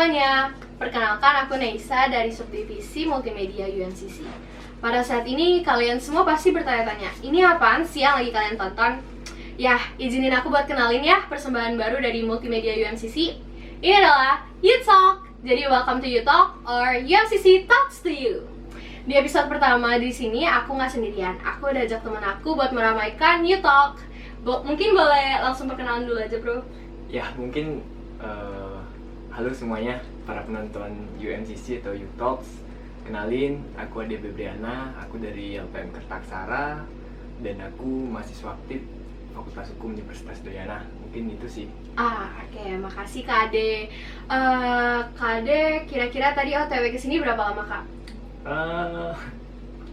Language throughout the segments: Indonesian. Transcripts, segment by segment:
semuanya, perkenalkan aku Neisa dari Subdivisi Multimedia UMCC. Pada saat ini kalian semua pasti bertanya-tanya, ini apaan sih yang lagi kalian tonton? Ya, izinin aku buat kenalin ya persembahan baru dari Multimedia UMCC. Ini adalah You Talk. Jadi welcome to You Talk or UMCC Talks to You. Di episode pertama di sini aku nggak sendirian. Aku udah ajak teman aku buat meramaikan You Talk. Mungkin boleh langsung perkenalan dulu aja, bro. Ya, mungkin halo semuanya para penonton UMCC atau You Talks. Kenalin, aku Ade Bebriana, aku dari LPM Kertaksara dan aku mahasiswa aktif Fakultas Hukum Universitas Udayana. Mungkin itu sih. Oke, makasih Kak Ade. Kak Ade, kira-kira tadi OTW kesini berapa lama, Kak?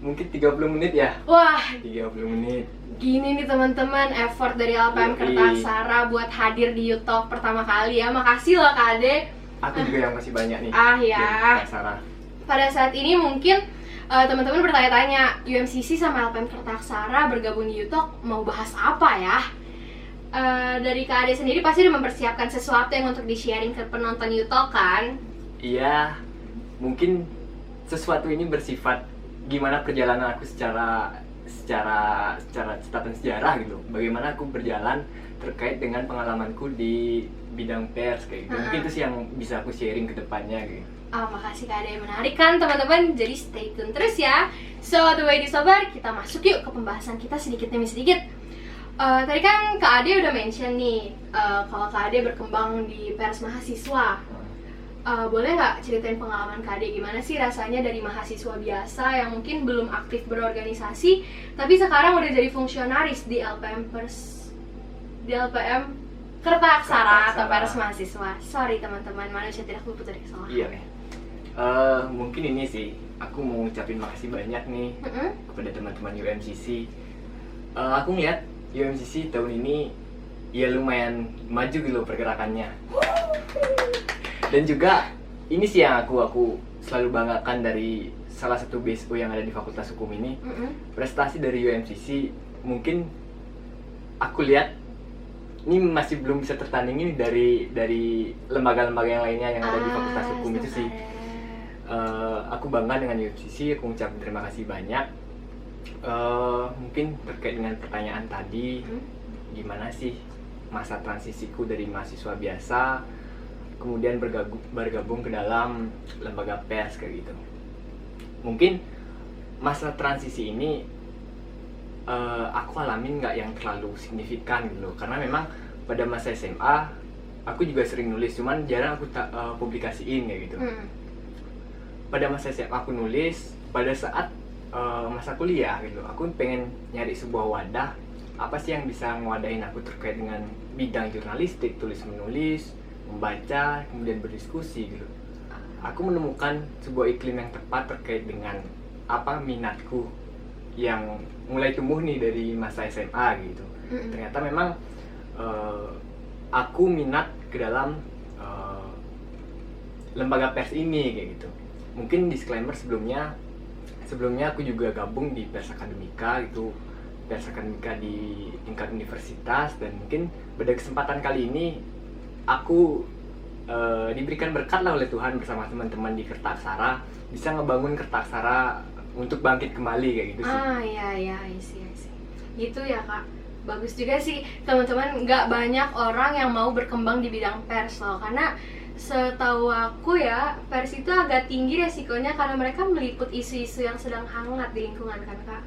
Mungkin 30 menit ya. Wah, 30 menit. gini nih teman-teman, effort dari LPM Kertaksara buat hadir di You Talk pertama kali ya. Makasih loh Kak Ade. Aku juga yang masih banyak nih. Ya. Kertaksara. Pada saat ini mungkin teman-teman bertanya-tanya, UMCC sama LPM Kertaksara bergabung di You Talk mau bahas apa ya? Dari Kak Ade sendiri pasti udah mempersiapkan sesuatu yang untuk di-sharing ke penonton You Talk kan? Iya, mungkin sesuatu ini bersifat gimana perjalanan aku secara catatan sejarah gitu. Bagaimana aku berjalan terkait dengan pengalamanku di bidang pers kayak gitu. Mungkin itu sih yang bisa aku sharing ke depannya gitu. Makasih Kak Ade, menarik kan teman-teman? Jadi stay tune terus ya. So the way disobar, kita masuk yuk ke pembahasan kita sedikit demi sedikit. Tadi kan Kak Ade udah mention nih, kalau Kak Ade berkembang di pers mahasiswa. Boleh nggak ceritain pengalaman Kak Ade gimana sih rasanya dari mahasiswa biasa yang mungkin belum aktif berorganisasi, tapi sekarang udah jadi fungsionaris di LPM Kertaksara atau pers mahasiswa. Sorry teman-teman, manusia tidak luput dari kesalahan. Iya nih. Mungkin ini sih, aku mau ngucapin makasih banyak nih kepada teman-teman UMCC. Aku ngeliat UMCC tahun ini ya lumayan maju gitu pergerakannya. Dan juga ini sih yang aku selalu banggakan dari salah satu BSO yang ada di Fakultas Hukum ini. Prestasi dari UMCC mungkin aku lihat ini masih belum bisa tertandingi dari lembaga-lembaga yang lainnya yang ada di Fakultas Hukum itu sih. Aku bangga dengan UMCC, aku ngucapin terima kasih banyak. Mungkin terkait dengan pertanyaan tadi, gimana sih masa transisiku dari mahasiswa biasa kemudian bergabung ke dalam lembaga pers kayak gitu. Mungkin masa transisi ini aku alamin nggak yang terlalu signifikan gitu loh, karena memang pada masa SMA aku juga sering nulis, cuman jarang aku publikasiin kayak gitu. Pada masa SMA aku nulis, pada saat masa kuliah gitu, aku pengen nyari sebuah wadah apa sih yang bisa ngewadahin aku terkait dengan bidang jurnalistik, tulis menulis, membaca, kemudian berdiskusi gitu. Aku menemukan sebuah iklim yang tepat terkait dengan apa minatku yang mulai tumbuh nih dari masa SMA gitu. Ternyata memang aku minat ke dalam lembaga pers ini kayak gitu. Mungkin disclaimer sebelumnya aku juga gabung di pers akademika gitu, pers akademika di tingkat universitas, dan mungkin pada kesempatan kali ini aku diberikan berkat lah oleh Tuhan bersama teman-teman di Kertaksara bisa ngebangun Kertaksara untuk bangkit kembali kayak gitu sih. Iya, isi. Gitu ya Kak. Bagus juga sih teman-teman, nggak banyak orang yang mau berkembang di bidang pers loh, karena setahu aku ya pers itu agak tinggi resikonya karena mereka meliput isu-isu yang sedang hangat di lingkungan kan Kak?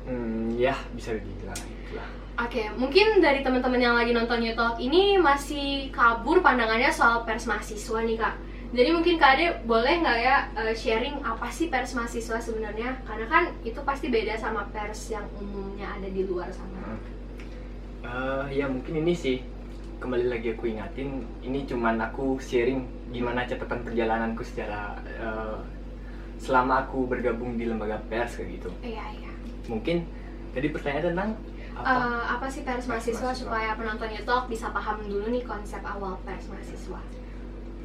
Ya bisa dibilang itulah. Oke, mungkin dari teman-teman yang lagi nonton You Talk ini masih kabur pandangannya soal pers mahasiswa nih Kak. Jadi mungkin Kak Ade boleh nggak ya sharing apa sih pers mahasiswa sebenarnya? Karena kan itu pasti beda sama pers yang umumnya ada di luar sana. Ya mungkin ini sih, kembali lagi aku ingatin, ini cuman aku sharing gimana catatan perjalananku secara selama aku bergabung di lembaga pers kayak gitu. Iya. Mungkin tadi pertanyaan tentang apa sih pers mahasiswa, supaya penonton You Talk bisa paham dulu nih konsep awal pers mahasiswa.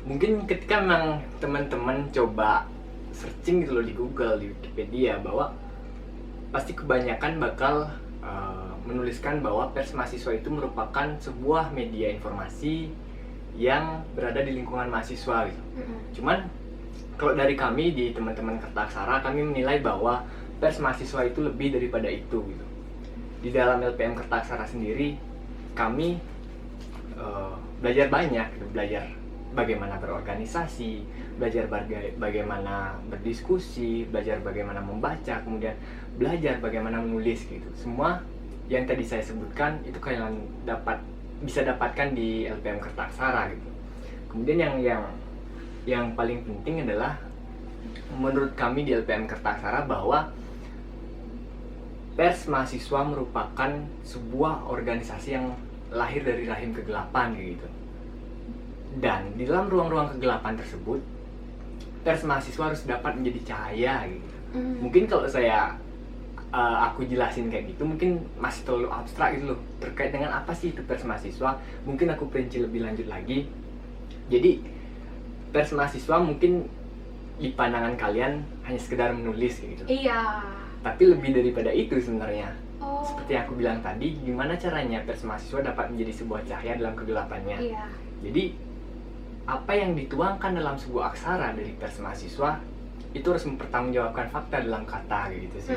Mungkin ketika memang teman-teman coba searching gitu loh di Google, di Wikipedia, bahwa pasti kebanyakan bakal menuliskan bahwa pers mahasiswa itu merupakan sebuah media informasi yang berada di lingkungan mahasiswa gitu. Cuman kalau dari kami di teman-teman Kertaksara, kami menilai bahwa pers mahasiswa itu lebih daripada itu gitu. Di dalam LPM Kertaksara sendiri kami belajar banyak gitu. Belajar bagaimana berorganisasi, belajar bagaimana berdiskusi, belajar bagaimana membaca, kemudian belajar bagaimana menulis gitu. Semua yang tadi saya sebutkan itu kalian bisa dapatkan di LPM Kertaksara gitu. Kemudian yang paling penting adalah menurut kami di LPM Kertaksara bahwa pers mahasiswa merupakan sebuah organisasi yang lahir dari rahim kegelapan gitu. Dan di dalam ruang-ruang kegelapan tersebut, pers mahasiswa harus dapat menjadi cahaya gitu. Mungkin kalau aku jelasin kayak gitu mungkin masih terlalu abstrak gitu loh terkait dengan apa sih itu pers mahasiswa. Mungkin aku perinci lebih lanjut lagi. Jadi pers mahasiswa mungkin di pandangan kalian hanya sekedar menulis gitu. Iya. Tapi lebih daripada itu sebenarnya. Seperti yang aku bilang tadi, gimana caranya pers mahasiswa dapat menjadi sebuah cahaya dalam kegelapannya. Iya. Jadi apa yang dituangkan dalam sebuah aksara dari pers mahasiswa itu harus mempertanggungjawabkan fakta dalam kata gitu sih.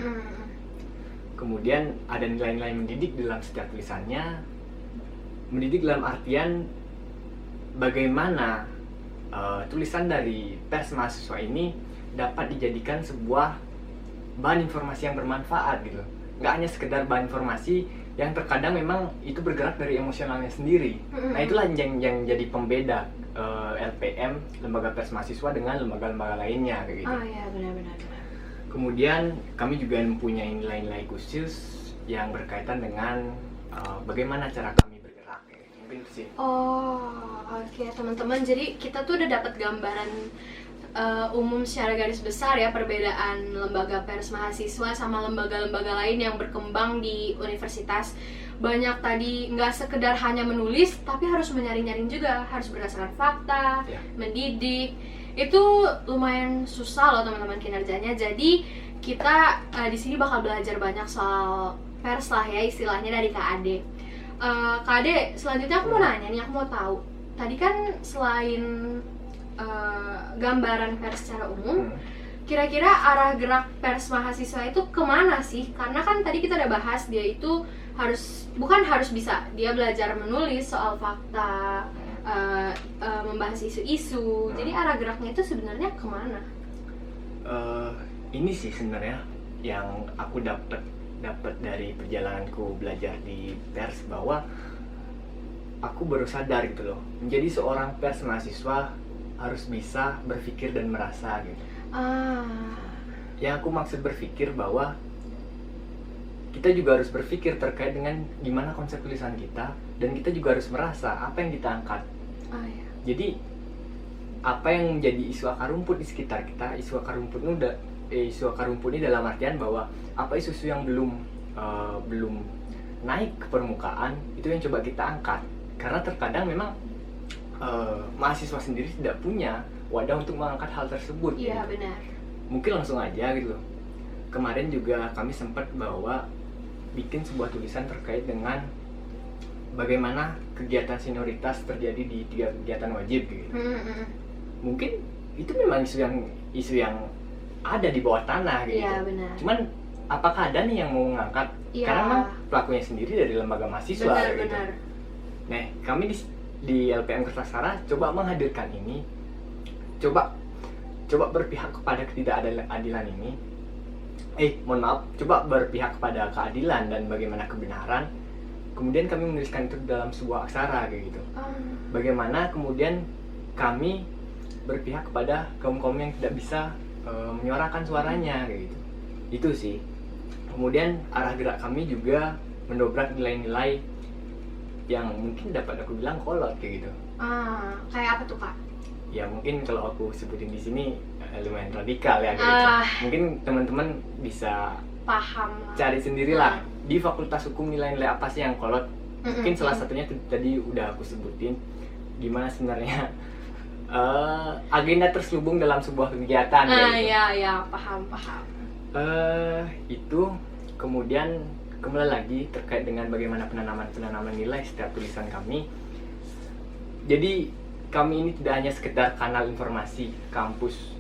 Kemudian ada nilai-nilai mendidik dalam setiap tulisannya. Mendidik dalam artian bagaimana tulisan dari pers mahasiswa ini dapat dijadikan sebuah bahan informasi yang bermanfaat gitu. Nggak hanya sekedar bahan informasi yang terkadang memang itu bergerak dari emosionalnya sendiri. Nah itulah yang jadi pembeda LPM, lembaga pers mahasiswa dengan lembaga-lembaga lainnya kayak gitu. Oh iya, benar-benar. Kemudian kami juga mempunyai nilai-nilai khusus yang berkaitan dengan bagaimana cara kami bergerak. Mungkin itu sih. Oke, teman-teman. Jadi kita tuh udah dapat gambaran umum secara garis besar ya perbedaan lembaga pers mahasiswa sama lembaga-lembaga lain yang berkembang di universitas. Banyak tadi nggak sekedar hanya menulis, tapi harus menyaring-nyaring juga, harus berdasarkan fakta, mendidik. Itu lumayan susah loh teman-teman kinerjanya. Jadi kita di sini bakal belajar banyak soal pers lah ya istilahnya dari Kak Ade. Kak Ade, selanjutnya aku mau nanya nih, aku mau tahu. Tadi kan selain gambaran pers secara umum, kira-kira arah gerak pers mahasiswa itu kemana sih? Karena kan tadi kita udah bahas dia itu bukan harus bisa, dia belajar menulis soal fakta, membahas isu-isu. Jadi arah geraknya itu sebenarnya kemana? Ini sih sebenarnya yang aku dapat dari perjalananku belajar di pers, bahwa aku baru sadar gitu loh, menjadi seorang pers mahasiswa harus bisa berpikir dan merasa gitu. Yang aku maksud berpikir bahwa kita juga harus berpikir terkait dengan gimana konsep tulisan kita, dan kita juga harus merasa apa yang kita angkat. Jadi apa yang menjadi isu akar rumput di sekitar kita, isu akar rumput ini dalam artian bahwa apa isu-isu yang belum naik ke permukaan itu yang coba kita angkat. Karena terkadang memang mahasiswa sendiri tidak punya wadah untuk mengangkat hal tersebut. Iya, gitu. benar. Mungkin langsung aja gitu. Kemarin juga kami sempat bikin sebuah tulisan terkait dengan bagaimana kegiatan senioritas terjadi di 3 kegiatan wajib gitu. Mungkin itu memang isu yang ada di bawah tanah gitu. Iya, benar. Cuman apakah ada nih yang mau mengangkat? Karena memang pelakunya sendiri dari lembaga mahasiswa gitu. Benar. Nah, kami di LPM Kertaksara coba menghadirkan ini, coba berpihak kepada ketidakadilan ini. Coba berpihak kepada keadilan dan bagaimana kebenaran. Kemudian kami menuliskan itu dalam sebuah aksara kayak gitu. Bagaimana kemudian kami berpihak kepada kaum-kaum yang tidak bisa menyuarakan suaranya kayak gitu. Itu sih. Kemudian arah gerak kami juga mendobrak nilai-nilai yang mungkin dapat aku bilang kolot kayak gitu. Kayak apa tuh, Kak? Ya mungkin kalau aku sebutin di sini lumayan radikal ya gitu. Mungkin teman-teman bisa paham cari sendirilah di Fakultas Hukum nilai-nilai apa sih yang kolot. Mungkin salah satunya tadi udah aku sebutin, gimana sebenarnya agenda terselubung dalam sebuah kegiatan. Iya, paham. Itu kemudian kembali lagi terkait dengan bagaimana penanaman nilai setiap tulisan kami. Jadi kami ini tidak hanya sekedar kanal informasi kampus,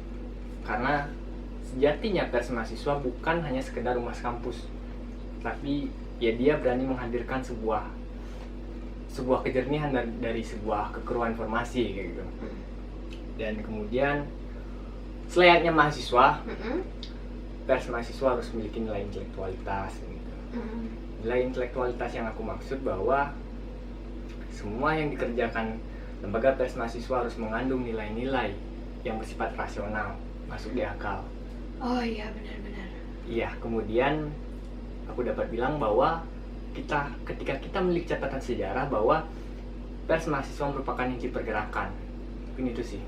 karena sejatinya pers mahasiswa bukan hanya sekedar humas kampus, tapi ya dia berani menghadirkan sebuah kejernihan dari sebuah kekeruan informasi kayak gitu. Dan kemudian selayaknya mahasiswa, pers mahasiswa harus memiliki nilai intelektualitas gitu. Nilai intelektualitas yang aku maksud bahwa semua yang dikerjakan lembaga pers mahasiswa harus mengandung nilai-nilai yang bersifat rasional, masuk di akal. Oh iya, benar-benar. Iya, kemudian aku dapat bilang bahwa ketika kita memiliki catatan sejarah bahwa pers mahasiswa merupakan inti pergerakan. Mungkin itu sih.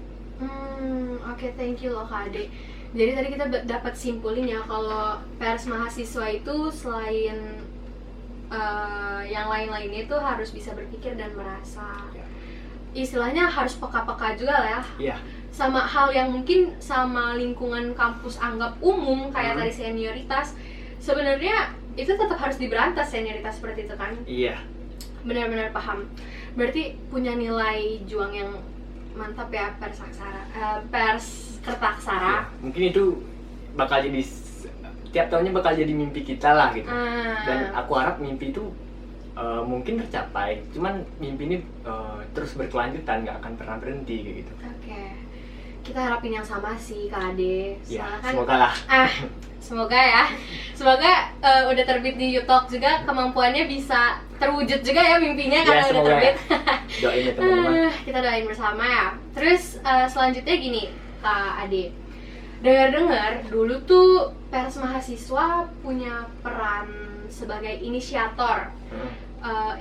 Oke, thank you loh Kak Ade. Jadi tadi kita dapat simpulin ya kalau pers mahasiswa itu selain yang lain-lainnya itu harus bisa berpikir dan merasa. Istilahnya harus peka-peka juga lah ya. Iya. Sama hal yang mungkin sama lingkungan kampus anggap umum kayak tadi senioritas, sebenarnya itu tetap harus diberantas senioritas seperti itu kan. Iya. Benar-benar paham. Berarti punya nilai juang yang mantap ya pers Kertaksara. Ya, mungkin itu bakal jadi tiap tahunnya bakal jadi mimpi kita lah gitu. Dan aku harap mimpi itu mungkin tercapai, cuman mimpi ini terus berkelanjutan, nggak akan pernah berhenti kayak gitu. Oke. Kita harapin yang sama sih Kak Ade. Ya, kan, semoga lah. Semoga ya. Semoga udah terbit di YouTube juga, kemampuannya bisa terwujud juga ya mimpinya karena udah terbit. Ya. Doain ya teman-teman. Kita doain bersama ya. Terus selanjutnya gini Kak Ade. Dengar-dengar dulu tuh pers mahasiswa punya peran sebagai inisiator.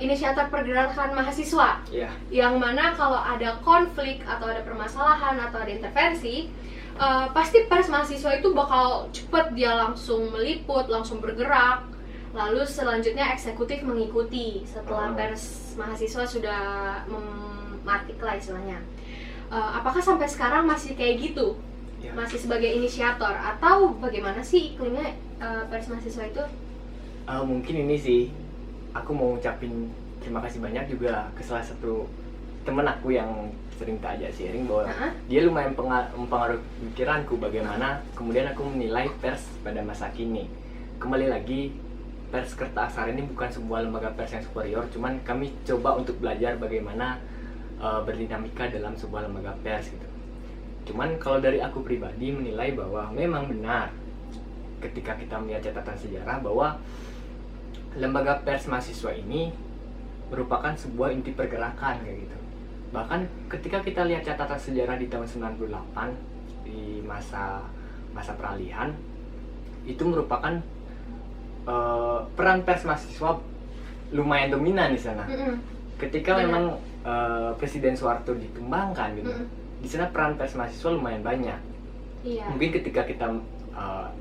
Inisiator pergerakan mahasiswa, yang mana kalau ada konflik atau ada permasalahan atau ada intervensi, pasti pers mahasiswa itu bakal cepet dia langsung meliput, langsung bergerak, lalu selanjutnya eksekutif mengikuti setelah pers mahasiswa sudah mematik lah istilahnya. Apakah sampai sekarang masih kayak gitu? Masih sebagai inisiator atau bagaimana sih iklimnya pers mahasiswa itu? Mungkin ini sih, aku mau ngucapin terima kasih banyak juga ke salah satu temen aku yang sering tak ajak sharing bahwa dia lumayan mempengaruhi pikiranku bagaimana kemudian aku menilai pers pada masa kini. Kembali lagi, pers Kertaksara ini bukan sebuah lembaga pers yang superior, cuman kami coba untuk belajar bagaimana berdinamika dalam sebuah lembaga pers gitu. Cuman kalau dari aku pribadi menilai bahwa memang benar ketika kita melihat catatan sejarah bahwa lembaga pers mahasiswa ini merupakan sebuah inti pergerakan kayak gitu. Bahkan ketika kita lihat catatan sejarah di tahun 98 di masa peralihan, itu merupakan peran pers mahasiswa lumayan dominan di sana. Ketika memang Presiden Soeharto ditumbangkan gitu, di sana peran pers mahasiswa lumayan banyak. Mungkin ketika kita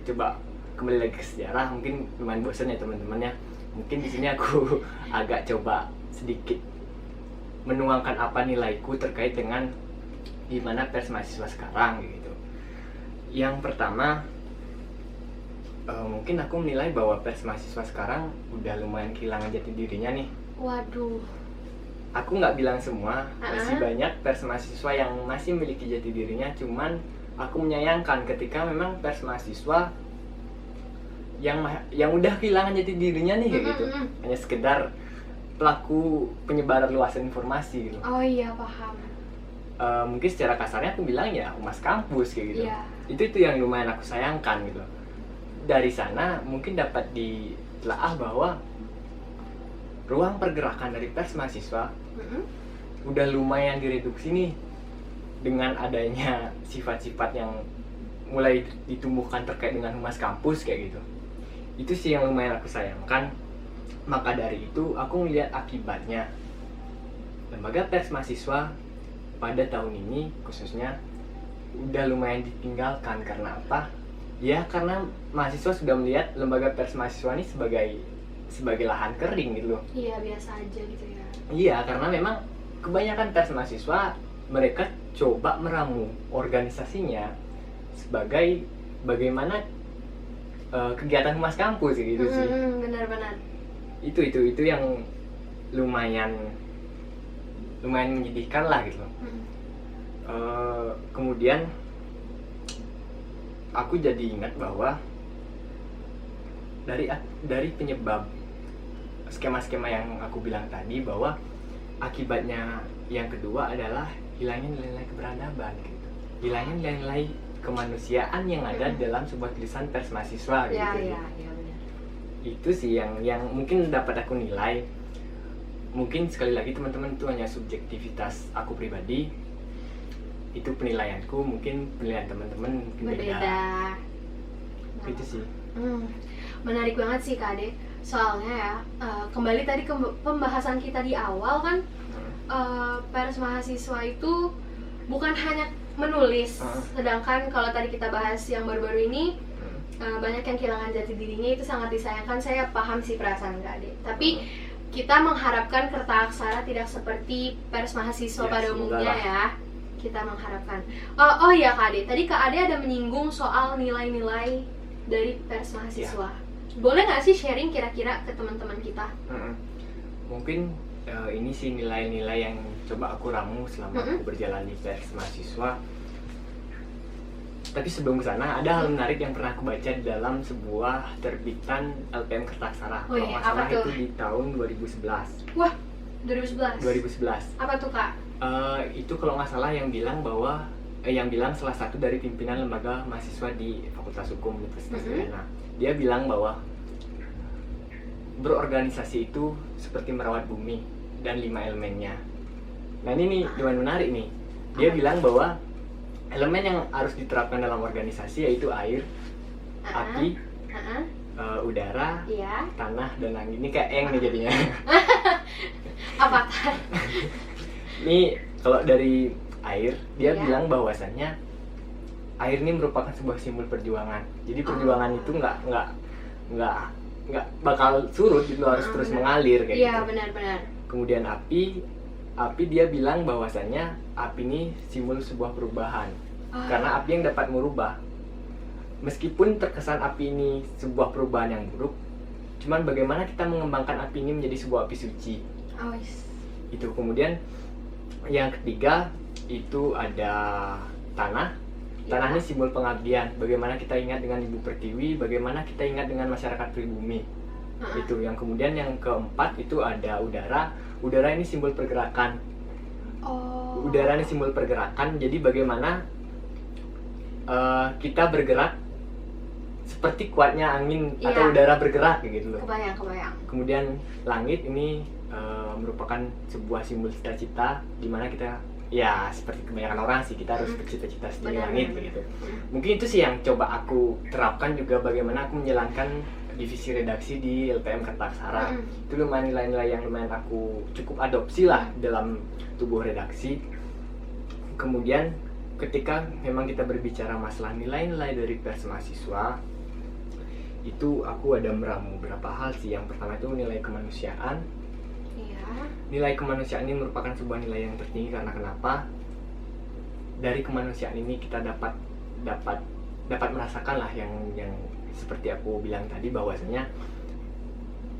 coba kembali lagi ke sejarah, mungkin lumayan bosan ya teman-temannya. Mungkin di sini aku agak coba sedikit menuangkan apa nilaiku terkait dengan gimana pers mahasiswa sekarang gitu. Yang pertama, mungkin aku menilai bahwa pers mahasiswa sekarang udah lumayan kehilangan jati dirinya nih. Waduh. Aku nggak bilang semua, masih banyak pers mahasiswa yang masih memiliki jati dirinya, cuman aku menyayangkan ketika memang pers mahasiswa yang udah kehilangan jati dirinya nih kayak gitu, hanya sekedar pelaku penyebaran luasan informasi gitu. Oh iya, paham. Mungkin secara kasarnya aku bilang ya humas kampus kayak gitu. Itu yang lumayan aku sayangkan gitu. Dari sana mungkin dapat ditelaah bahwa ruang pergerakan dari pers mahasiswa udah lumayan direduksi nih dengan adanya sifat-sifat yang mulai ditumbuhkan terkait dengan humas kampus kayak gitu. Itu sih yang lumayan aku sayangkan. Maka dari itu aku melihat akibatnya lembaga pers mahasiswa pada tahun ini khususnya udah lumayan ditinggalkan. Karena apa? Ya karena mahasiswa sudah melihat lembaga pers mahasiswa ini sebagai lahan kering gitu loh. Iya, biasa aja gitu ya. Iya, karena memang kebanyakan pers mahasiswa mereka coba meramu organisasinya sebagai bagaimana kegiatan humas kampus gitu sih. Benar-benar. Itu yang lumayan menyedihkan lah gitu. Kemudian aku jadi ingat bahwa dari penyebab skema-skema yang aku bilang tadi, bahwa akibatnya yang kedua adalah hilangnya nilai-nilai keberadaban gitu. Hilangnya nilai-nilai kemanusiaan yang ada dalam sebuah tulisan pers mahasiswa gitu. Ya, benar. Itu sih yang mungkin dapat aku nilai. Mungkin sekali lagi teman-teman, itu hanya subjektivitas aku pribadi. Itu penilaianku, mungkin penilaian teman-teman mungkin beda. Itu sih. Menarik banget sih Kak Ade. Soalnya ya, kembali tadi ke pembahasan kita di awal kan, pers mahasiswa itu bukan hanya menulis. Sedangkan kalau tadi kita bahas yang baru-baru ini, banyak yang kehilangan jati dirinya, itu sangat disayangkan. Saya paham sih perasaan Kak Ade. Tapi kita mengharapkan Kerta Aksara tidak seperti pers mahasiswa pada umumnya ya. Kita mengharapkan. Oh iya Kak Ade, tadi Kak Ade ada menyinggung soal nilai-nilai dari pers mahasiswa. Boleh nggak sih sharing kira-kira ke teman-teman kita? Mungkin ini sih nilai-nilai yang coba aku ramu selama aku berjalan di pers mahasiswa. Tapi sebelum ke sana, ada hal menarik yang pernah aku baca di dalam sebuah terbitan LPM Kerta Aksara. Kalau nggak salah itu di tahun 2011. Wah, 2011? 2011. Apa tuh Kak? Itu kalau nggak salah yang bilang bahwa yang bilang salah satu dari pimpinan lembaga mahasiswa di Fakultas Hukum Universitas Udayana. Dia bilang bahwa berorganisasi itu seperti merawat bumi dan 5 elemennya. Nah ini nih lumayan menarik nih. Dia bilang bahwa elemen yang harus diterapkan dalam organisasi yaitu air, api, udara, tanah, dan langit. Ini kayak eng nih jadinya. Apa kan? Ini kalau dari air, dia bilang bahwasannya air ini merupakan sebuah simbol perjuangan. Jadi perjuangan itu nggak bakal surut, itu harus terus mengalir kayak gitu. Iya, benar-benar. Kemudian api dia bilang bahwasannya api ini simbol sebuah perubahan. Karena api yang dapat merubah. Meskipun terkesan api ini sebuah perubahan yang buruk, cuman bagaimana kita mengembangkan api ini menjadi sebuah api suci. Itu. Kemudian yang ketiga itu ada tanah. Tanah ini simbol pengabdian. Bagaimana kita ingat dengan Ibu Pertiwi, bagaimana kita ingat dengan masyarakat pribumi. Itu. Yang kemudian yang keempat itu ada udara. Udara ini simbol pergerakan. Udara ini simbol pergerakan. Jadi bagaimana kita bergerak seperti kuatnya angin atau udara bergerak gitu loh. Kebayang. Kemudian langit ini merupakan sebuah simbol cita-cita, di mana kita ya seperti kebanyakan orang sih, kita harus bercita-cita setinggi langit begitu. Mungkin itu sih yang coba aku terapkan juga, bagaimana aku menjalankan divisi redaksi di LPM Kerta Aksara. Itu lumayan nilai-nilai yang lumayan aku cukup adopsi lah dalam tubuh redaksi. Kemudian ketika memang kita berbicara masalah nilai-nilai dari pers mahasiswa, itu aku ada meramu beberapa hal sih. Yang pertama itu nilai kemanusiaan. Nilai kemanusiaan ini merupakan sebuah nilai yang tertinggi karena kenapa? Dari kemanusiaan ini kita dapat merasakan lah yang seperti aku bilang tadi, bahwasanya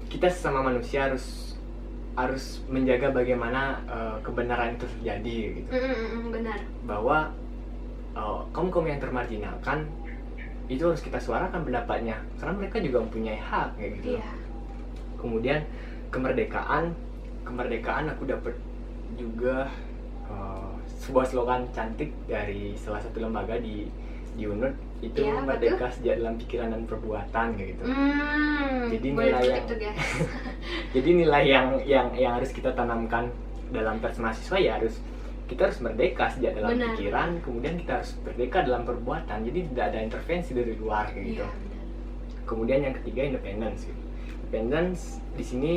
kita sesama manusia harus menjaga bagaimana kebenaran itu terjadi gitu. Benar. Bahwa kaum yang termarginalkan itu harus kita suarakan pendapatnya, karena mereka juga mempunyai hak kayak gitu. Kemudian kemerdekaan aku dapat juga sebuah slogan cantik dari salah satu lembaga di UNUD, itu merdeka sejak dalam pikiran dan perbuatan kayak gitu. Jadi nilai jadi nilai yang harus kita tanamkan dalam pers mahasiswa ya kita harus merdeka sejak dalam pikiran, kemudian kita harus merdeka dalam perbuatan. Jadi tidak ada intervensi dari luar kayak gitu. Kemudian yang ketiga independence. Independence di sini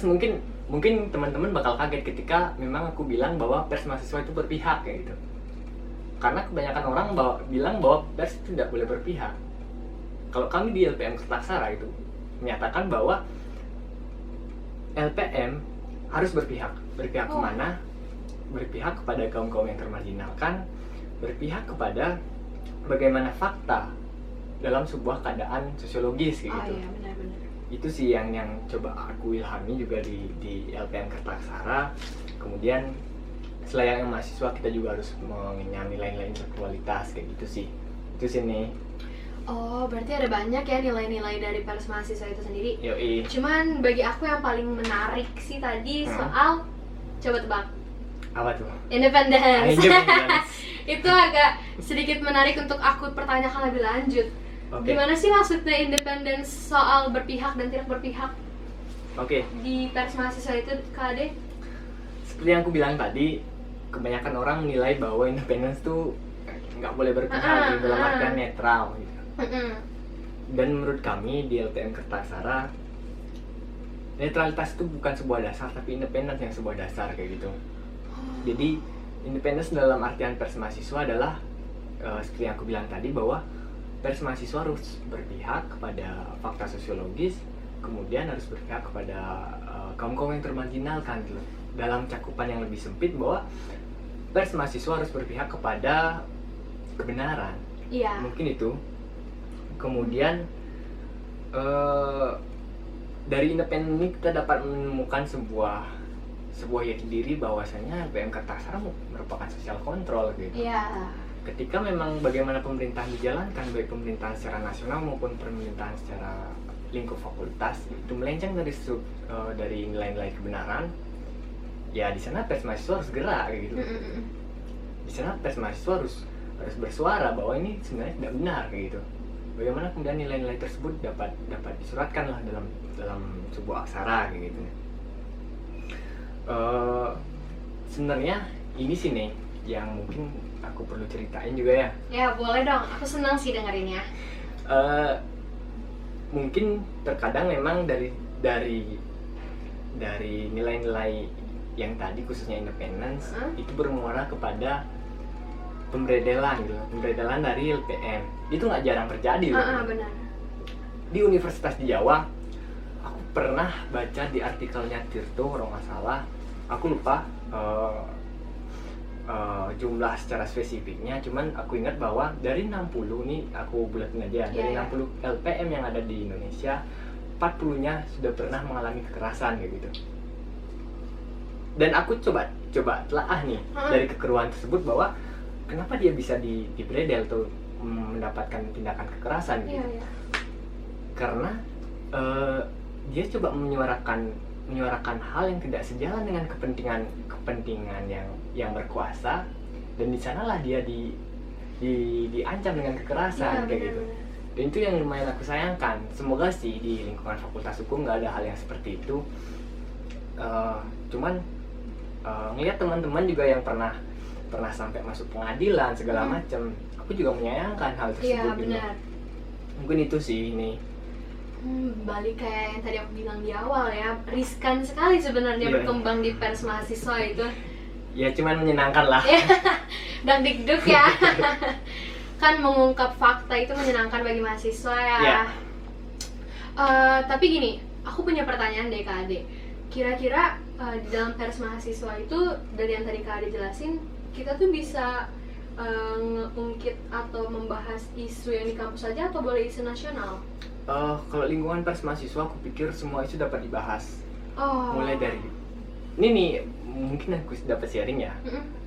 mungkin teman-teman bakal kaget ketika memang aku bilang bahwa pers mahasiswa itu berpihak kayak gitu. Karena kebanyakan orang bilang bahwa pers itu tidak boleh berpihak. Kalau kami di LPM Kerta Aksara itu menyatakan bahwa LPM harus berpihak. Berpihak kemana? Berpihak kepada kaum yang termarginalkan, berpihak kepada bagaimana fakta dalam sebuah keadaan sosiologis kayak gitu. Benar-benar. Itu sih yang coba aku ilhami juga di LPM Kerta Aksara. Kemudian selayaknya mahasiswa kita juga harus mengenyam nilai-nilai intelektualitas kayak gitu sih. Itu sih nih. Oh, berarti ada banyak ya nilai-nilai dari pers mahasiswa itu sendiri. Yoi. Cuman bagi aku yang paling menarik sih tadi soal, coba tebak, Apa tuh? independence. Independence. Itu agak sedikit menarik untuk aku pertanyakan lebih lanjut. Oke. Gimana sih maksudnya independence soal berpihak dan tidak berpihak Oke. di pers mahasiswa itu, Kak Ade? Seperti yang aku bilang tadi, kebanyakan orang menilai bahwa independence tuh nggak boleh berpihak, dalam artian netral gitu. Dan menurut kami di LPM Kertaksara, netralitas itu bukan sebuah dasar, tapi independence yang sebuah dasar kayak gitu. Jadi independence dalam artian pers mahasiswa adalah seperti yang aku bilang tadi, bahwa pers mahasiswa harus berpihak kepada fakta sosiologis, kemudian harus berpihak kepada kaum-kaum yang termarginalkan gitu. Dalam cakupan yang lebih sempit, bahwa pers mahasiswa harus berpihak kepada kebenaran. Iya. Mungkin itu. Kemudian dari independen ini kita dapat menemukan sebuah jati diri bahwasanya LPM Kertaksara merupakan sosial kontrol gitu. Iya. Ketika memang bagaimana pemerintahan dijalankan, baik pemerintahan secara nasional maupun pemerintahan secara lingkup fakultas, itu melenceng dari nilai-nilai kebenaran, ya di sana pers mahasiswa harus gerak kayak gitu. Di sana pers mahasiswa harus bersuara bahwa ini sebenarnya tidak benar kayak gitu. Bagaimana kemudian nilai-nilai tersebut dapat disuratkan lah dalam sebuah aksara kayak gitu. Sebenarnya ini sih nih yang mungkin aku perlu ceritain juga ya. Ya boleh dong, aku senang sih dengerinnya. Mungkin terkadang memang dari nilai-nilai yang tadi khususnya independence itu bermuara kepada pemberedelan gitu, pemberedelan dari LPM itu nggak jarang terjadi loh. Benar. Di Universitas di Jawa, aku pernah baca di artikelnya Tirto kalau nggak salah, aku lupa jumlah secara spesifiknya, cuman aku ingat bahwa dari 60 nih, aku bulatin aja, dari 60 LPM yang ada di Indonesia, 40-nya sudah pernah mengalami kekerasan kayak gitu. Dan aku coba telaah nih dari kekeruan tersebut bahwa kenapa dia bisa dibredel atau mendapatkan tindakan kekerasan gitu. Iya. Karena dia coba menyuarakan hal yang tidak sejalan dengan kepentingan yang berkuasa, dan di sanalah dia diancam dengan kekerasan kayak gitu. Dan itu yang lumayan aku sayangkan. Semoga sih di lingkungan Fakultas Hukum nggak ada hal yang seperti itu. Cuman ngelihat teman-teman juga yang pernah sampai masuk pengadilan segala macam, aku juga menyayangkan hal tersebut. Iya benar. Mungkin itu sih ini. Balik kayak yang tadi aku bilang di awal ya, riskan sekali sebenarnya berkembang di pers mahasiswa itu. Ya cuman menyenangkan lah. Dan dikduk ya. Kan mengungkap fakta itu menyenangkan bagi mahasiswa ya. Tapi gini, aku punya pertanyaan deh Kak Ade. Kira-kira di dalam pers mahasiswa itu, dari yang tadi Kak Ade jelasin, kita tuh bisa ngeungkit atau membahas isu yang di kampus saja atau boleh isu nasional? Kalau lingkungan pers mahasiswa, aku pikir semua isu dapat dibahas. Mulai dari ini nih, mungkin aku dapat sharing ya.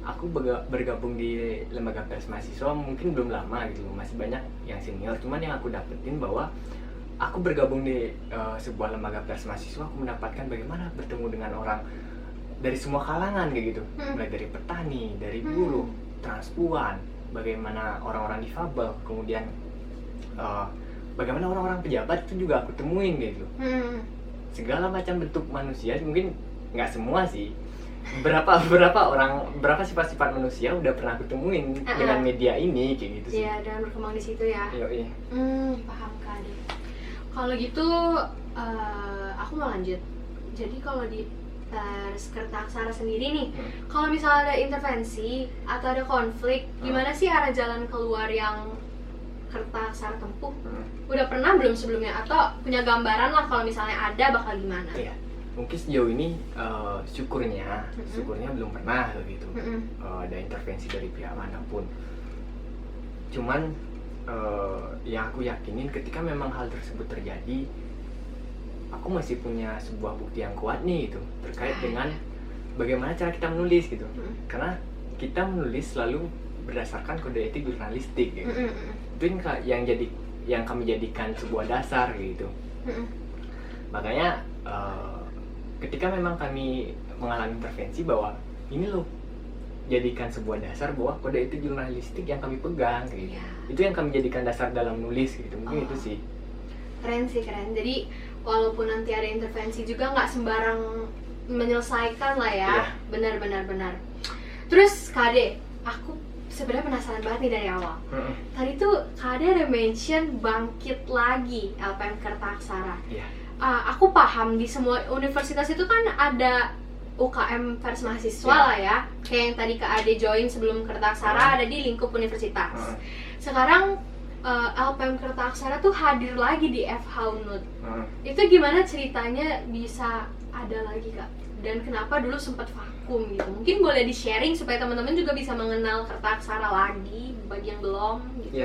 Aku bergabung di lembaga pers mahasiswa mungkin belum lama gitu, masih banyak yang senior. Cuman yang aku dapetin bahwa aku bergabung di sebuah lembaga pers mahasiswa, aku mendapatkan bagaimana bertemu dengan orang dari semua kalangan kayak gitu. Mulai dari petani, dari buruh, transpuan, bagaimana orang-orang difabel, kemudian bagaimana orang-orang pejabat itu juga aku temuin gitu. Segala macam bentuk manusia, mungkin nggak semua sih, berapa sifat-sifat manusia udah pernah aku temuin dengan media ini kayak gitu sih. Iya, dan berkembang di situ ya. Iya. Paham Kak Ade. Kalau gitu aku mau lanjut. Jadi kalau di pers Kertaksara sendiri nih, kalau misalnya ada intervensi atau ada konflik, gimana sih arah jalan keluar yang Kertaksara tempuh? Udah pernah belum sebelumnya? Atau punya gambaran lah kalau misalnya ada bakal gimana? Iya, mungkin sejauh ini syukurnya belum pernah gitu. Ada intervensi dari pihak manapun. Cuman yang aku yakinin ketika memang hal tersebut terjadi, aku masih punya sebuah bukti yang kuat nih itu terkait dengan bagaimana cara kita menulis gitu. Karena kita menulis selalu berdasarkan kode etik jurnalistik gitu. Itu yang kami jadikan sebuah dasar gitu. Makanya ketika memang kami mengalami intervensi bahwa ini loh jadikan sebuah dasar bahwa kode etik jurnalistik yang kami pegang gitu. Itu yang kami jadikan dasar dalam nulis gitu. Mungkin itu sih. Keren sih, keren. Jadi walaupun nanti ada intervensi juga nggak sembarang menyelesaikan lah ya. Benar. Terus Kak Ade, aku sebenarnya penasaran banget nih dari awal. Tadi tuh Kak Ade ada mention bangkit lagi LPM Kertaksara. Aku paham di semua universitas itu kan ada UKM Pers Mahasiswa lah ya. Kayak yang tadi Kak Ade join sebelum Kertaksara ada di lingkup universitas. Sekarang LPM Kertaksara tuh hadir lagi di FH Unut. Itu gimana ceritanya bisa ada lagi Kak? Dan kenapa dulu sempat vakum gitu? Mungkin boleh di-sharing supaya teman-teman juga bisa mengenal Kertaksara lagi bagi yang belum gitu.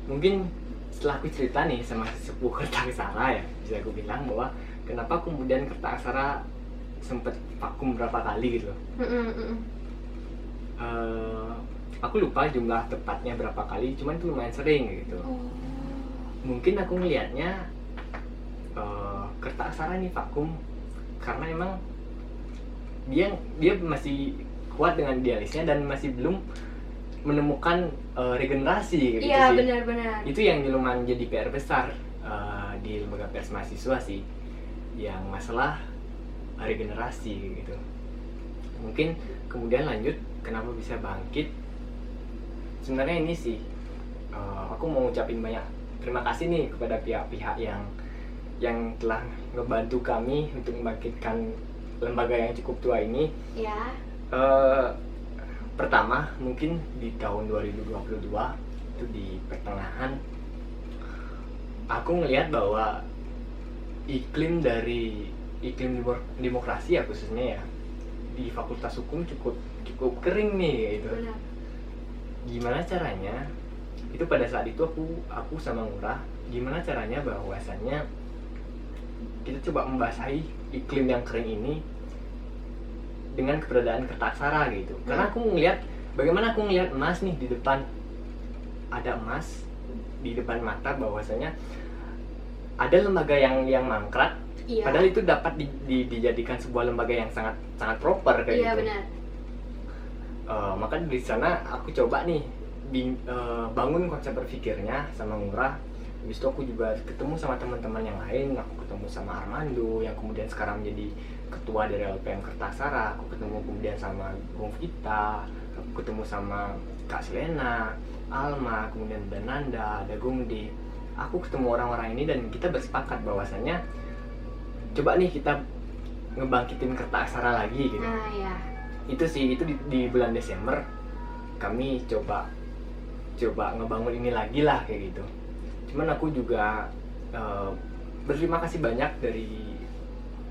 Mungkin setelah aku cerita nih sama sepuh Kertaksara ya, bisa aku bilang bahwa kenapa kemudian Kertaksara sempat vakum berapa kali gitu. Aku lupa jumlah tepatnya berapa kali, cuman itu lumayan sering gitu. Mungkin aku ngelihatnya Kertaksara ini vakum karena emang dia masih kuat dengan idealisnya dan masih belum menemukan regenerasi gitu Iya, sih. benar. Itu yang lumayan jadi PR besar di lembaga pers mahasiswa sih, yang masalah regenerasi gitu. Mungkin kemudian lanjut kenapa bisa bangkit. Sebenarnya ini sih aku mau ucapin banyak terima kasih nih kepada pihak-pihak yang telah ngebantu kami untuk membangkitkan lembaga yang cukup tua ini. Pertama mungkin di tahun 2022 itu di pertengahan aku ngelihat bahwa iklim demokrasi ya khususnya ya di Fakultas Hukum cukup kering nih gitu. Gimana caranya? Itu pada saat itu aku sama Ngurah, gimana caranya bahwasannya kita coba membasahi iklim yang kering ini dengan keberadaan Kertaksara gitu. Karena bagaimana aku ngelihat emas nih di depan, ada emas di depan mata, bahwasanya ada lembaga yang mangkrak. Padahal itu dapat dijadikan sebuah lembaga yang sangat proper kayak gitu. Benar. Maka di sana aku coba nih bangun konsep berpikirnya sama Ngurah. Habis itu aku juga ketemu sama teman-teman yang lain. Aku ketemu sama Armando yang kemudian sekarang menjadi ketua dari LPM Kertaksara. Aku ketemu kemudian sama Bung Vita, aku ketemu sama Kak Selena, Alma, kemudian ada Nanda, ada Gungdi. Aku ketemu orang-orang ini dan kita bersepakat bahwasannya coba nih kita ngebangkitin Kertaksara lagi gitu. Itu sih, itu di bulan Desember kami coba ngebangun ini lagi lah kayak gitu. Cuman aku juga berterima kasih banyak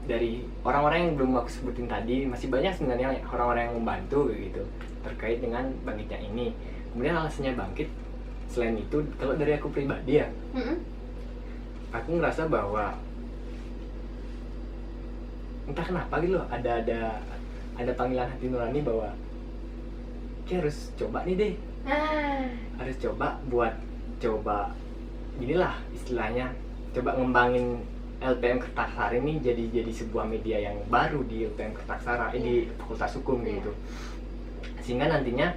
dari orang-orang yang belum aku sebutin tadi. Masih banyak sebenarnya orang-orang yang membantu kayak gitu terkait dengan bangkitnya ini. Kemudian alasannya bangkit, selain itu kalau dari aku pribadi ya, aku ngerasa bahwa entah kenapa gitu loh, ada panggilan hati nurani bahwa kita harus coba nih deh, harus coba inilah istilahnya, coba ngembangin LPM Kertaksara ini jadi sebuah media yang baru di LPM Kertaksara, di Fakultas Hukum gitu. Sehingga nantinya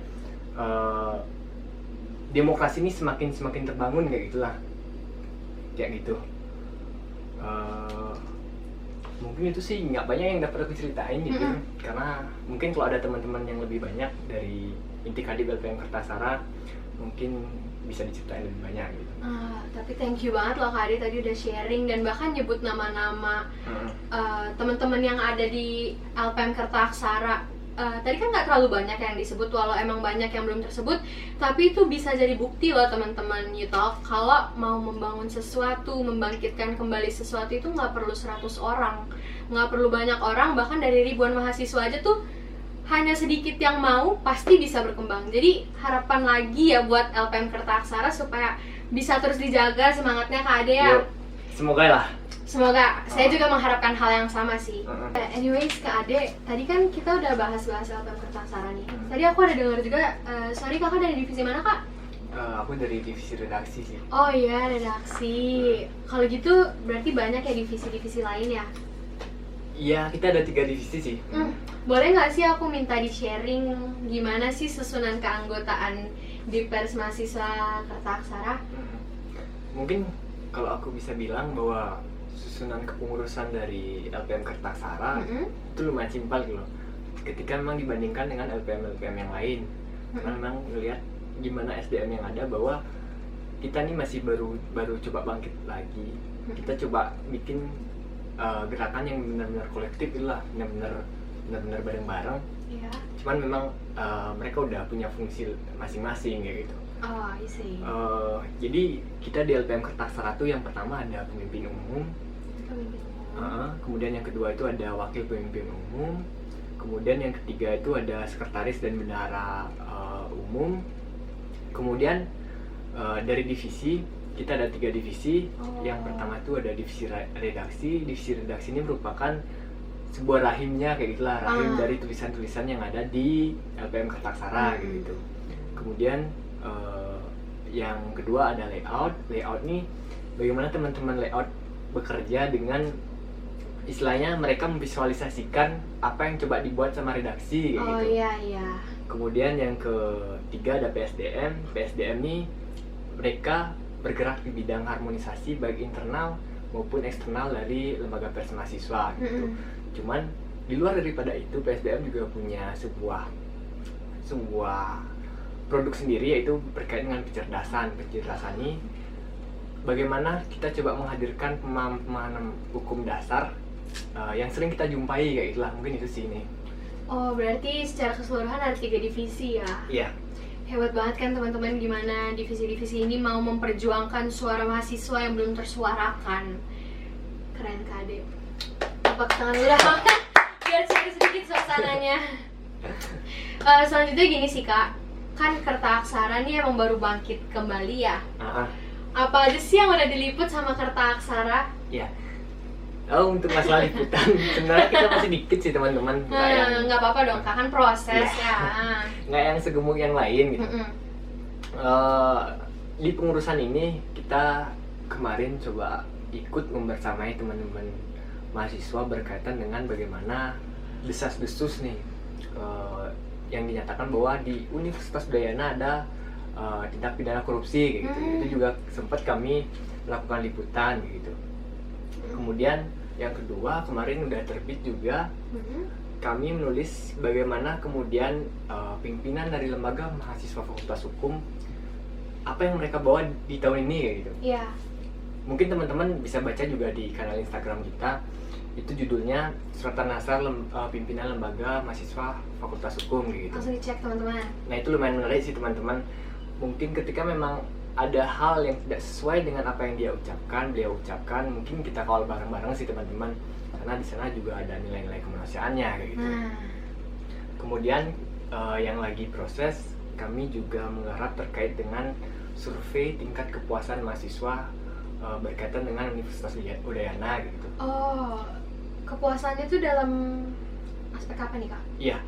demokrasi ini semakin terbangun kayak gitulah, kayak gitu. Mungkin itu sih nggak banyak yang dapat aku ceritain gitu, karena mungkin kalau ada teman-teman yang lebih banyak dari inti kadip LPM Kertaksara mungkin bisa diceritain lebih banyak gitu. Tapi thank you banget loh Kak Ade tadi udah sharing dan bahkan nyebut nama-nama teman-teman yang ada di LPM Kertaksara. Tadi kan nggak terlalu banyak yang disebut, walau emang banyak yang belum tersebut, tapi itu bisa jadi bukti loh teman-teman YouTalk kalau mau membangun sesuatu, membangkitkan kembali sesuatu itu nggak perlu 100 orang, nggak perlu banyak orang, bahkan dari ribuan mahasiswa aja tuh hanya sedikit yang mau pasti bisa berkembang. Jadi harapan lagi ya buat LPM Kertaksara supaya bisa terus dijaga semangatnya Kak Ade ya. Semoga lah. Semoga, saya juga mengharapkan hal yang sama sih. Anyways, Kak Ade, tadi kan kita udah bahas-bahas LPM Kertaksara nih. Tadi aku ada dengar juga, sorry kakak dari divisi mana kak? Aku dari divisi redaksi sih. Oh iya, redaksi. Kalau gitu berarti banyak ya divisi-divisi lain ya? Iya, kita ada 3 divisi sih. Boleh nggak sih aku minta di-sharing gimana sih susunan keanggotaan di Pers Mahasiswa Kertaksara? Mungkin kalau aku bisa bilang bahwa susunan kepengurusan dari LPM Kertaksara itu lumayan simpel gitu loh. Ketika memang dibandingkan dengan LPM yang lain, karena memang ngelihat gimana SDM yang ada, bahwa kita nih masih baru coba bangkit lagi. Kita coba bikin gerakan yang benar-benar kolektif lah, benar-benar bareng-bareng. Iya. Cuman memang mereka udah punya fungsi masing-masing kayak gitu. Oh, I see. Jadi kita di LPM Kertaksara tuh yang pertama ada pemimpin umum. Kemudian yang kedua itu ada wakil pemimpin umum. Kemudian yang ketiga itu ada sekretaris dan bendahara umum. Kemudian dari divisi kita ada 3 divisi. Yang pertama itu ada divisi redaksi. Divisi redaksi ini merupakan sebuah rahimnya kayak gitulah, rahim dari tulisan-tulisan yang ada di LPM Kertaksara gitu. Kemudian yang kedua ada layout. Layout nih bagaimana teman-teman layout bekerja dengan istilahnya mereka memvisualisasikan apa yang coba dibuat sama redaksi kayak gitu. Oh iya. Kemudian yang ketiga ada PSDM. PSDM nih mereka bergerak di bidang harmonisasi baik internal maupun eksternal dari lembaga pers mahasiswa gitu. Cuman di luar daripada itu PSDM juga punya sebuah produk sendiri, yaitu berkait dengan kecerdasan. Kecerdasan ini bagaimana kita coba menghadirkan pemahaman hukum dasar yang sering kita jumpai kayak itulah, mungkin itu sih ini. Oh, berarti secara keseluruhan ada 3 divisi ya? Iya. Hebat banget kan teman-teman, gimana divisi-divisi ini mau memperjuangkan suara mahasiswa yang belum tersuarakan. Keren Kak Ade. Tepuk tangan dulu lah, biar sedikit suasananya. Selanjutnya gini sih Kak, kan Kertaksara nih emang baru bangkit kembali ya. Apa aja sih yang udah diliput sama Kertaksara? Iya. Untuk masalah liputan, sebenarnya kita masih dikit sih teman-teman. Nggak apa-apa dong, Kak, kan proses ya. Nggak yang segemuk yang lain gitu. Di pengurusan ini kita kemarin coba ikut membersamai teman-teman mahasiswa berkaitan dengan bagaimana desas-desus nih yang dinyatakan bahwa di Universitas Udayana ada tindak pidana korupsi kayak gitu. Itu juga sempat kami melakukan liputan gitu. Kemudian yang kedua, kemarin udah terbit juga kami menulis bagaimana kemudian pimpinan dari lembaga mahasiswa Fakultas Hukum apa yang mereka bawa di tahun ini kayak gitu. Iya. Mungkin teman-teman bisa baca juga di kanal Instagram kita. Itu judulnya Suratan Nasar Pimpinan Lembaga Mahasiswa Fakultas Hukum kayak gitu. Langsung dicek teman-teman. Nah, itu lumayan menarik sih teman-teman. Mungkin ketika memang ada hal yang tidak sesuai dengan apa yang beliau ucapkan, mungkin kita kawal bareng-bareng sih teman-teman, karena di sana juga ada nilai-nilai kemanusiaannya kayak gitu. Kemudian yang lagi proses, kami juga menggarap terkait dengan survei tingkat kepuasan mahasiswa berkaitan dengan Universitas Udayana gitu. Oh, kepuasannya tuh dalam aspek apa nih Kak? Iya.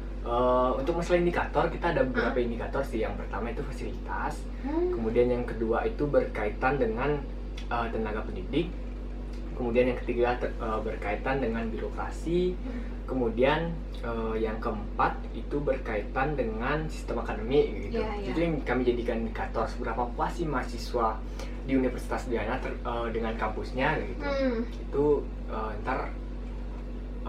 Untuk masalah indikator, kita ada beberapa indikator sih. Yang pertama itu fasilitas, kemudian yang kedua itu berkaitan dengan tenaga pendidik, kemudian yang ketiga berkaitan dengan birokrasi, kemudian yang keempat itu berkaitan dengan sistem akademik gitu. Itu yang kami jadikan indikator seberapa puas sih mahasiswa di Universitas Udayana dengan kampusnya gitu. Itu ntar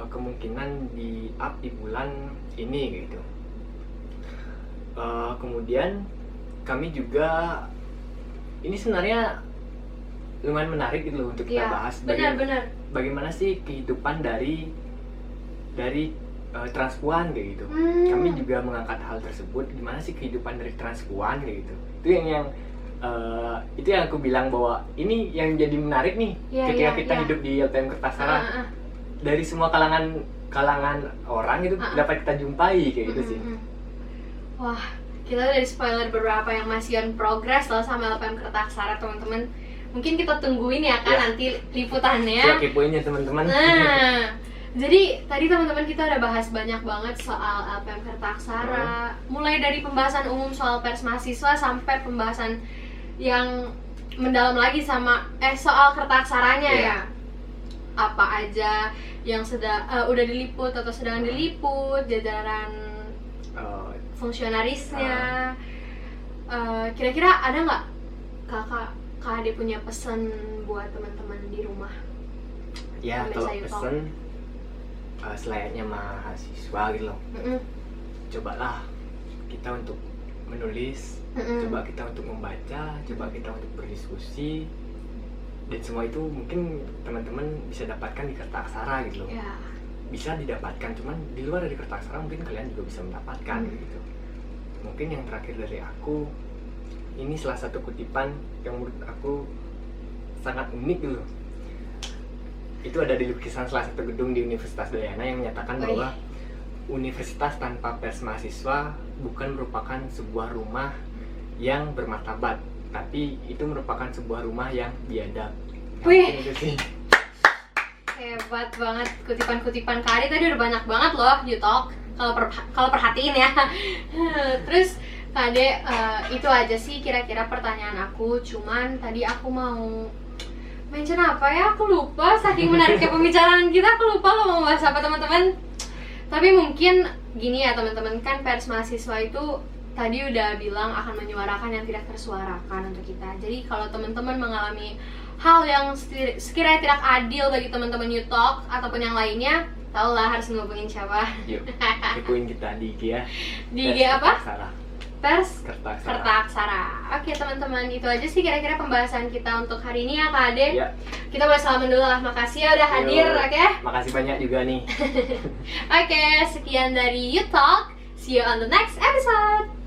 kemungkinan di up di bulan ini gitu. Kemudian kami juga ini sebenarnya lumayan menarik gitu loh untuk kita bahas. Bagaimana sih kehidupan dari transpuan kayak gitu. Kami juga mengangkat hal tersebut, gimana sih kehidupan dari transpuan kayak gitu. Itu itu yang aku bilang bahwa ini yang jadi menarik nih ketika kita hidup di LPM Kertaksara. Dari semua kalangan orang itu dapat kita jumpai kayak gitu sih. Wah, kita udah di spoiler beberapa yang masih on progress loh sama LPM Kertaksara teman-teman. Mungkin kita tungguin ya kan Ya. nanti liputannya. Siap kepoin ya teman-teman. Nah, jadi tadi teman-teman kita udah bahas banyak banget soal LPM Kertaksara, mulai dari pembahasan umum soal pers mahasiswa sampai pembahasan yang mendalam lagi soal Kertaksaranya Iya. ya. Apa aja yang udah diliput atau sedang diliput, jajaran fungsionarisnya. Kira-kira ada nggak Kak Ade punya pesan buat teman-teman di rumah? Ya Sampai kalau saya pesen selayaknya mahasiswa gitu loh. Cobalah kita untuk menulis, coba kita untuk membaca, coba kita untuk berdiskusi, dan semua itu mungkin teman-teman bisa dapatkan di Kertaksara gitu loh. Ya. Bisa didapatkan, cuman di luar dari Kertaksara mungkin kalian juga bisa mendapatkan gitu. Mungkin yang terakhir dari aku, ini salah satu kutipan yang menurut aku sangat unik gitu. Itu ada di lukisan salah satu gedung di Universitas Dayana yang menyatakan bahwa universitas tanpa pers mahasiswa bukan merupakan sebuah rumah yang bermartabat, tapi itu merupakan sebuah rumah yang biadab. Wih. Itu sih. Hebat banget, kutipan-kutipan Kak Ade tadi udah banyak banget loh, Yutalk. Kalau perhatiin ya. Terus Kak Ade, itu aja sih kira-kira pertanyaan aku. Cuman tadi aku mau mention apa ya, aku lupa. Saking menariknya pembicaraan kita, aku lupa mau bahas apa teman-teman. Tapi mungkin gini ya teman-teman, kan pers mahasiswa itu tadi udah bilang akan menyuarakan yang tidak tersuarakan untuk kita. Jadi kalau teman-teman mengalami hal yang sekiranya tidak adil bagi teman-teman Yutalk ataupun yang lainnya, tahulah harus ngubungin siapa. Yuk, kepoin kita di IG ya. Di IG apa? Kertaksara. Pers Kertaksara. Kertaksara. Oke teman-teman, itu aja sih kira-kira pembahasan kita untuk hari ini ya Kak Ade. Ya. Kita boleh salaman dulu lah, makasih ya udah hadir, Yuk. oke? Makasih banyak juga nih. Oke, sekian dari Yutalk. See you on the next episode.